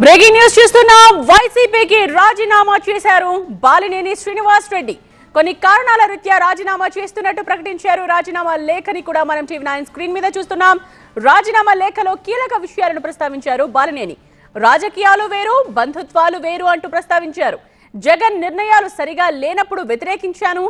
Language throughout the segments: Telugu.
బ్రేకింగ్ న్యూస్ చూస్తున్నాం. వైసీపీకి రాజీనామా చేశారు బాలినేని శ్రీనివాస్ రెడ్డి. కొన్ని కారణాల రీత్యా రాజీనామా చేస్తున్నట్టు ప్రకటించారు. రాజీనామా లేఖని కూడా మనం టీవీ9 స్క్రీన్ మీద చూస్తున్నాం. రాజీనామా లేఖలో కీలక విషయాలను ప్రస్తావించారు బాలినేని. రాజకీయాలు వేరు, బంధుత్వాలు వేరు అంటూ ప్రస్తావించారు. జగన్ నిర్ణయాలు సరిగా లేనప్పుడు వ్యతిరేకించాను.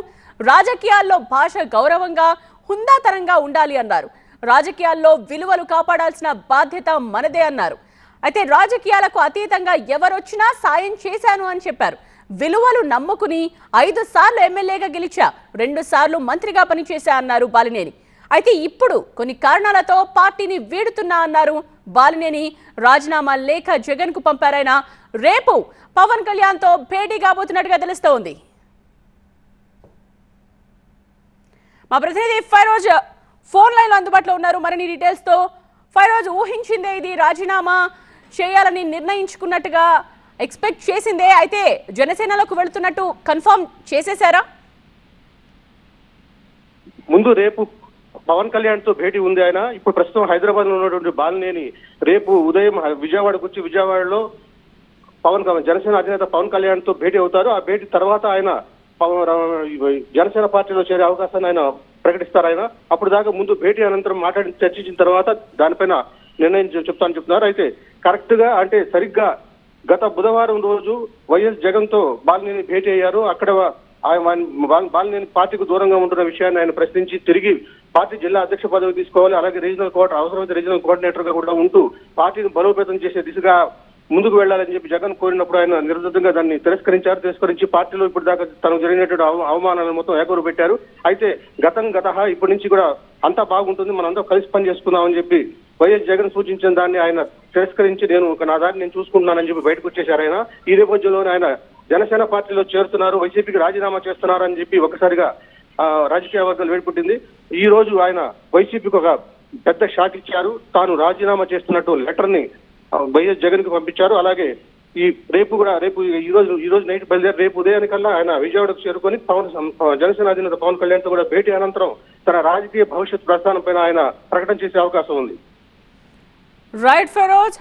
రాజకీయాల్లో భాష గౌరవంగా, హుందాతనంగా ఉండాలి అన్నారు. రాజకీయాల్లో విలువలు కాపాడాల్సిన బాధ్యత మనదే అన్నారు. అయితే రాజకీయాలకు అతీతంగా ఎవరొచ్చినా సాయం చేశాను అని చెప్పారు. విలువలు నమ్ముకుని 5 సార్లు ఎమ్మెల్యేగా గెలిచా, 2 సార్లు మంత్రిగా పనిచేశా అన్నారు బాలినేని. అయితే ఇప్పుడు కొన్ని కారణాలతో పార్టీని వీడుతున్నా అన్నారు బాలినేని. రాజీనామా లేఖ జగన్ కు పంపారైనా రేపు పవన్ కళ్యాణ్ తో భేటీ కాబోతున్నట్టుగా తెలుస్తోంది. మా ప్రతినిధి ఫైరోజ్ ఫోన్ లైన్ లో అందుబాటులో ఉన్నారు మరిన్ని డీటెయిల్స్ తో. ఫైరోజ్, ఊహించిందే ఇది, రాజీనామా చేయాలని నిర్ణయించుకున్నట్టుగా ఎక్స్పెక్ట్ చేసిందే, అయితే జనసేనలోకి వెళుతున్నట్టు కన్ఫర్మ్ చేసేశారా? ముందు రేపు పవన్ కళ్యాణ్ తో భేటీ ఉంది. ఆయన ఇప్పుడు ప్రస్తుతం హైదరాబాద్ లో ఉన్నటువంటి బాలినేని రేపు ఉదయం విజయవాడకు వచ్చి విజయవాడలో జనసేన అధినేత పవన్ కళ్యాణ్ తో భేటీ అవుతారు. ఆ భేటీ తర్వాత ఆయన జనసేన పార్టీలో చేరే అవకాశాన్ని ఆయన ప్రకటిస్తారు. ఆయన అప్పుడు దాకా ముందు భేటీ అనంతరం చర్చించిన తర్వాత దానిపైన నిర్ణయం చెప్తున్నారు. అయితే కరెక్ట్ గా అంటే సరిగ్గా గత బుధవారం రోజు వైఎస్ జగన్ తో బాలినేని భేటీ అయ్యారు. అక్కడ బాలినేని పార్టీకి దూరంగా ఉంటున్న విషయాన్ని ఆయన ప్రశ్నించి తిరిగి పార్టీ జిల్లా అధ్యక్ష పదవి తీసుకోవాలి, అలాగే అవసరమైతే రీజనల్ కోఆర్డినేటర్ గా కూడా ఉంటూ పార్టీని బలోపేతం చేసే దిశగా ముందుకు వెళ్లాలని చెప్పి జగన్ కోరినప్పుడు ఆయన నిర్దిష్టంగా దాన్ని తిరస్కరించి పార్టీలో ఇప్పుడు దాకా తనకు జరిగినటువంటి అవమానాలను మొత్తం ఏకరు పెట్టారు. అయితే గత ఇప్పటి నుంచి కూడా అంతా బాగుంటుంది, మనంతా కలిసి పని చేసుకుందామని చెప్పి వైఎస్ జగన్ సూచించిన దాన్ని ఆయన తిరస్కరించి నా దాన్ని నేను చూసుకుంటున్నానని చెప్పి బయటకు వచ్చేశారు. ఆయన ఈ నేపథ్యంలోనే ఆయన జనసేన పార్టీలో చేరుతున్నారు, వైసీపీకి రాజీనామా చేస్తున్నారు అని చెప్పి ఒకసారిగా రాజకీయ వర్గాలు వేడుపుట్టింది. ఈ రోజు ఆయన వైసీపీకి ఒక పెద్ద షాక్ ఇచ్చారు. తాను రాజీనామా చేస్తున్నట్టు లెటర్ ని వైఎస్ జగన్ కి పంపించారు. అలాగే రేపు ఈ రోజు నైట్ బయలుదేరి రేపు ఉదయానికల్లా ఆయన విజయవాడకు చేరుకొని జనసేన అధినేత పవన్ కళ్యాణ్ తో కూడా భేటీ అనంతరం తన రాజకీయ భవిష్యత్ ప్రస్థానం పైన ఆయన ప్రకటన చేసే అవకాశం ఉంది. రైట్ ఫెరోజ్.